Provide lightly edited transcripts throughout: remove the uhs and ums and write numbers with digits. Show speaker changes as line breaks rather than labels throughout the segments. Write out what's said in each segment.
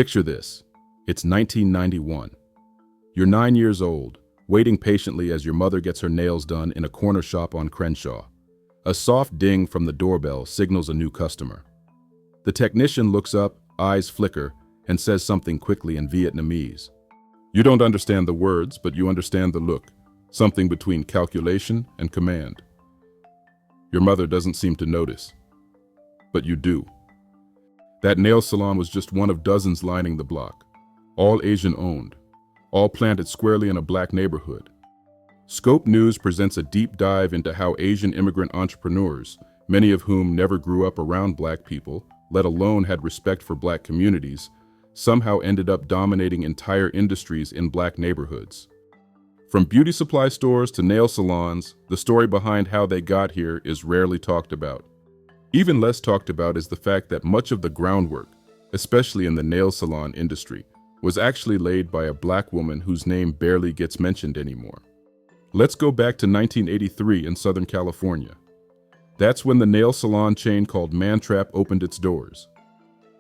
Picture this. It's 1991. You're 9 years old, waiting patiently as your mother gets her nails done in a corner shop on Crenshaw. A soft ding from the doorbell signals a new customer. The technician looks up, eyes flicker, and says something quickly in Vietnamese. You don't understand the words, but you understand the look, something between calculation and command. Your mother doesn't seem to notice, but you do. That nail salon was just one of dozens lining the block, all Asian-owned, all planted squarely in a black neighborhood. Scope News presents a deep dive into how Asian immigrant entrepreneurs, many of whom never grew up around black people, let alone had respect for black communities, somehow ended up dominating entire industries in black neighborhoods. From beauty supply stores to nail salons, the story behind how they got here is rarely talked about. Even less talked about is the fact that much of the groundwork, especially in the nail salon industry, was actually laid by a black woman whose name barely gets mentioned anymore. Let's go back to 1983 in Southern California. That's when the nail salon chain called Mantrap opened its doors.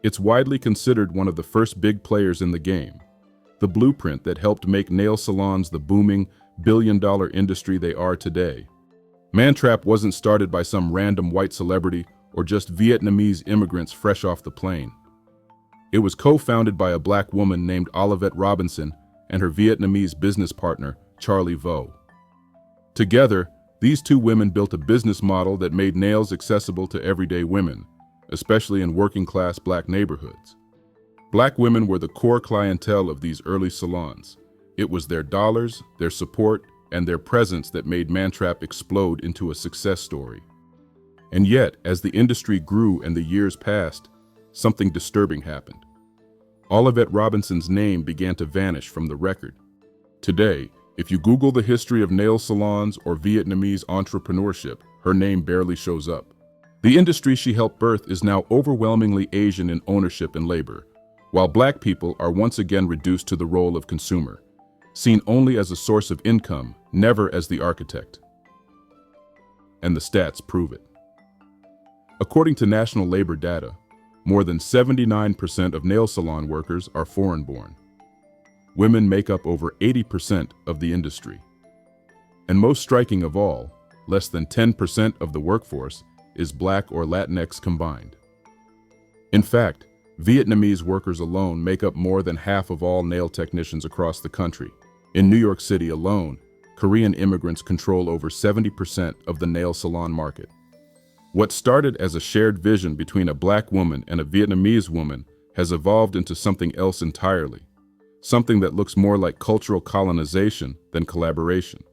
It's widely considered one of the first big players in the game, the blueprint that helped make nail salons the booming, billion-dollar industry they are today. Mantrap wasn't started by some random white celebrity or just Vietnamese immigrants fresh off the plane. It was co-founded by a black woman named Olivett Robinson and her Vietnamese business partner, Charlie Vo. Together, these two women built a business model that made nails accessible to everyday women, especially in working-class black neighborhoods. Black women were the core clientele of these early salons. It was their dollars, their support, and their presence that made Mantrap explode into a success story. And yet, as the industry grew and the years passed, something disturbing happened. Olivett Robinson's name began to vanish from the record. Today, if you Google the history of nail salons or Vietnamese entrepreneurship, her name barely shows up. The industry she helped birth is now overwhelmingly Asian in ownership and labor, while black people are once again reduced to the role of consumer, seen only as a source of income, never as the architect. And the stats prove it. According to national labor data, more than 79% of nail salon workers are foreign-born. Women make up over 80% of the industry. And most striking of all, less than 10% of the workforce is Black or Latinx combined. In fact, Vietnamese workers alone make up more than half of all nail technicians across the country. In New York City alone, Korean immigrants control over 70% of the nail salon market. What started as a shared vision between a black woman and a Vietnamese woman has evolved into something else entirely, something that looks more like cultural colonization than collaboration.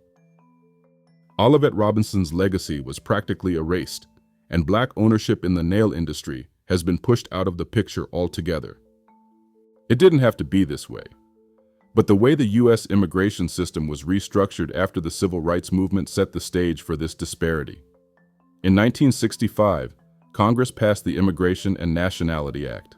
Olivett Robinson's legacy was practically erased, and black ownership in the nail industry has been pushed out of the picture altogether. It didn't have to be this way, but the way the U.S. immigration system was restructured after the civil rights movement set the stage for this disparity. In 1965, Congress passed the Immigration and Nationality Act.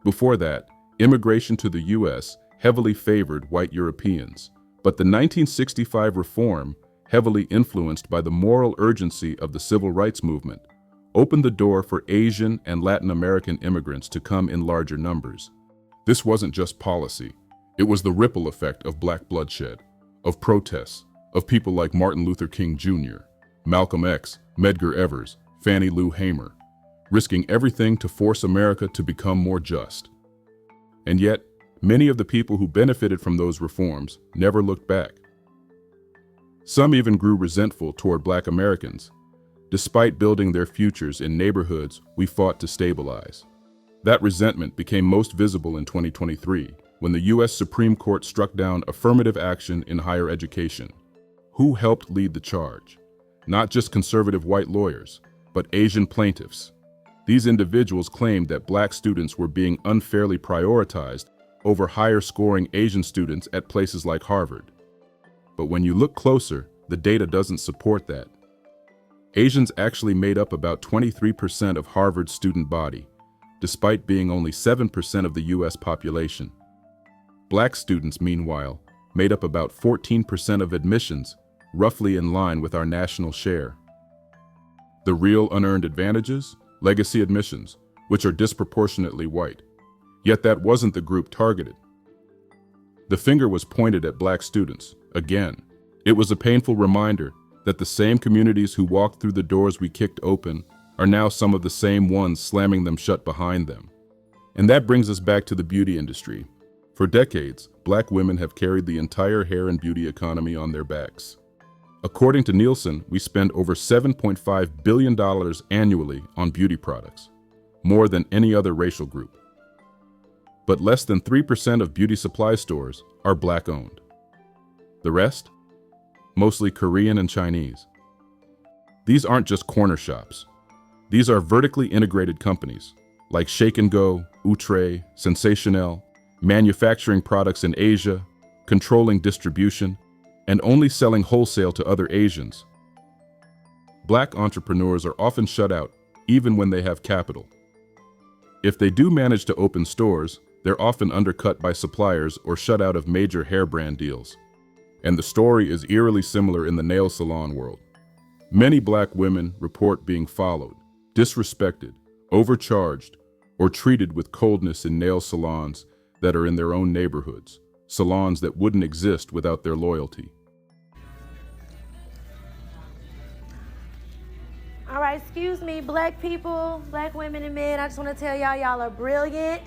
Before that, immigration to the U.S. heavily favored white Europeans, but the 1965 reform, heavily influenced by the moral urgency of the civil rights movement, opened the door for Asian and Latin American immigrants to come in larger numbers. This wasn't just policy. It was the ripple effect of black bloodshed, of protests, of people like Martin Luther King Jr., Malcolm X, Medgar Evers, Fannie Lou Hamer, risking everything to force America to become more just. And yet, many of the people who benefited from those reforms never looked back. Some even grew resentful toward black Americans, despite building their futures in neighborhoods we fought to stabilize. That resentment became most visible in 2023, when the U.S. Supreme Court struck down affirmative action in higher education. Who helped lead the charge? Not just conservative white lawyers, but Asian plaintiffs. These individuals claimed that black students were being unfairly prioritized over higher-scoring Asian students at places like Harvard. But when you look closer, the data doesn't support that. Asians actually made up about 23% of Harvard's student body, despite being only 7% of the U.S. population. Black students, meanwhile, made up about 14% of admissions, roughly in line with our national share. The real unearned advantages? Legacy admissions, which are disproportionately white. Yet that wasn't the group targeted. The finger was pointed at Black students, again. It was a painful reminder that the same communities who walked through the doors we kicked open are now some of the same ones slamming them shut behind them. And that brings us back to the beauty industry. For decades, Black women have carried the entire hair and beauty economy on their backs. According to Nielsen, we spend over $7.5 billion annually on beauty products, more than any other racial group. But less than 3% of beauty supply stores are Black-owned. The rest? Mostly Korean and Chinese. These aren't just corner shops. These are vertically integrated companies, like Shake & Go, Outre, Sensationel, manufacturing products in Asia, controlling distribution, and only selling wholesale to other Asians. Black entrepreneurs are often shut out, even when they have capital. If they do manage to open stores, they're often undercut by suppliers or shut out of major hair brand deals. And the story is eerily similar in the nail salon world. Many Black women report being followed, disrespected, overcharged, or treated with coldness in nail salons that are in their own neighborhoods, salons that wouldn't exist without their loyalty.
All right, excuse me, Black people, Black women and men, I just want to tell y'all, y'all are brilliant,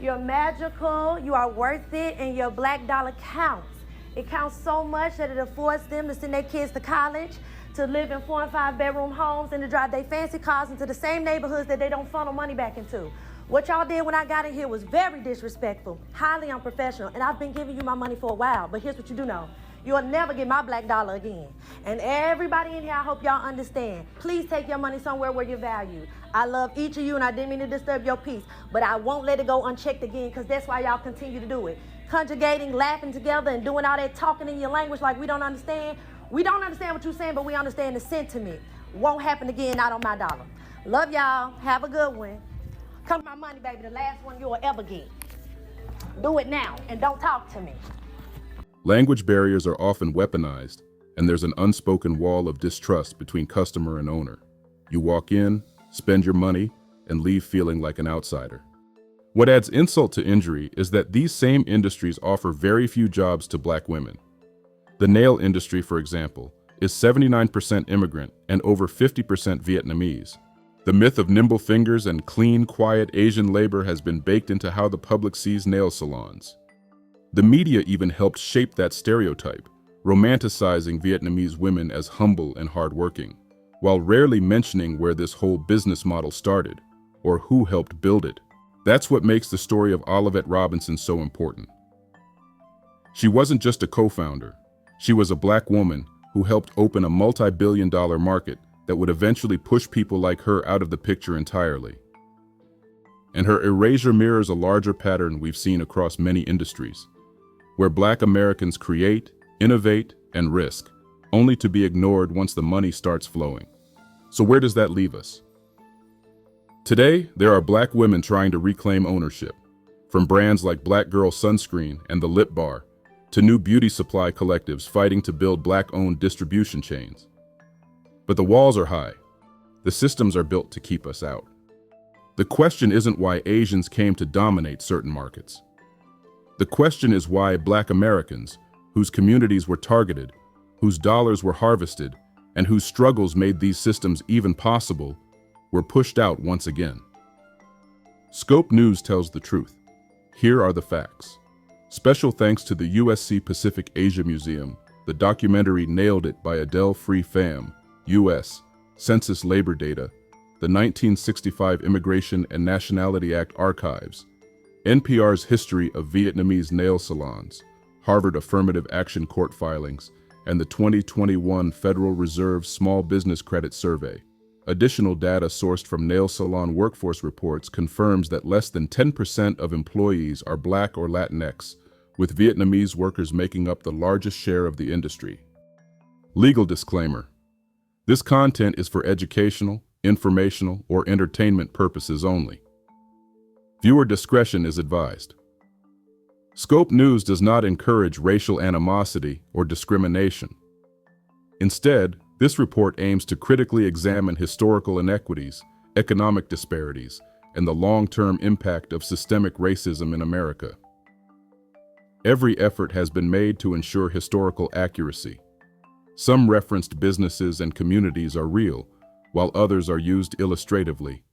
you're magical, you are worth it, and your Black dollar counts. It counts so much that it affords them to send their kids to college, to live in 4 and 5 bedroom homes, and to drive their fancy cars into the same neighborhoods that they don't funnel money back into. What y'all did when I got in here was very disrespectful, highly unprofessional, and I've been giving you my money for a while, but here's what you do know. You'll never get my Black dollar again. And everybody in here, I hope y'all understand. Please take your money somewhere where you're valued. I love each of you, and I didn't mean to disturb your peace, but I won't let it go unchecked again, because that's why y'all continue to do it. Conjugating, laughing together, and doing all that talking in your language like we don't understand. We don't understand what you're saying, but we understand the sentiment. Won't happen again, not on my dollar. Love y'all. Have a good one. Come to my money, baby, the last one you'll ever get. Do it now, and don't talk to me.
Language barriers are often weaponized, and there's an unspoken wall of distrust between customer and owner. You walk in, spend your money, and leave feeling like an outsider. What adds insult to injury is that these same industries offer very few jobs to Black women. The nail industry, for example, is 79% immigrant and over 50% Vietnamese. The myth of nimble fingers and clean, quiet Asian labor has been baked into how the public sees nail salons. The media even helped shape that stereotype, romanticizing Vietnamese women as humble and hardworking, while rarely mentioning where this whole business model started, or who helped build it. That's what makes the story of Olivett Robinson so important. She wasn't just a co-founder. She was a Black woman who helped open a multi-billion-dollar market that would eventually push people like her out of the picture entirely. And her erasure mirrors a larger pattern we've seen across many industries, where Black Americans create, innovate, and risk, only to be ignored once the money starts flowing. So where does that leave us? Today, there are Black women trying to reclaim ownership, from brands like Black Girl Sunscreen and the Lip Bar, to new beauty supply collectives fighting to build Black-owned distribution chains. But the walls are high. The systems are built to keep us out. The question isn't why Asians came to dominate certain markets. The question is why Black Americans, whose communities were targeted, whose dollars were harvested, and whose struggles made these systems even possible, were pushed out once again. Scope News tells the truth. Here are the facts. Special thanks to the USC Pacific Asia Museum, the documentary Nailed It by Adele Free Pham, U.S., Census Labor Data, the 1965 Immigration and Nationality Act Archives, NPR's History of Vietnamese Nail Salons, Harvard Affirmative Action Court filings, and the 2021 Federal Reserve Small Business Credit Survey. Additional data sourced from nail salon workforce reports confirms that less than 10% of employees are Black or Latinx, with Vietnamese workers making up the largest share of the industry. Legal disclaimer. This content is for educational, informational, or entertainment purposes only. Viewer discretion is advised. Scope News does not encourage racial animosity or discrimination. Instead, this report aims to critically examine historical inequities, economic disparities, and the long-term impact of systemic racism in America. Every effort has been made to ensure historical accuracy. Some referenced businesses and communities are real, while others are used illustratively.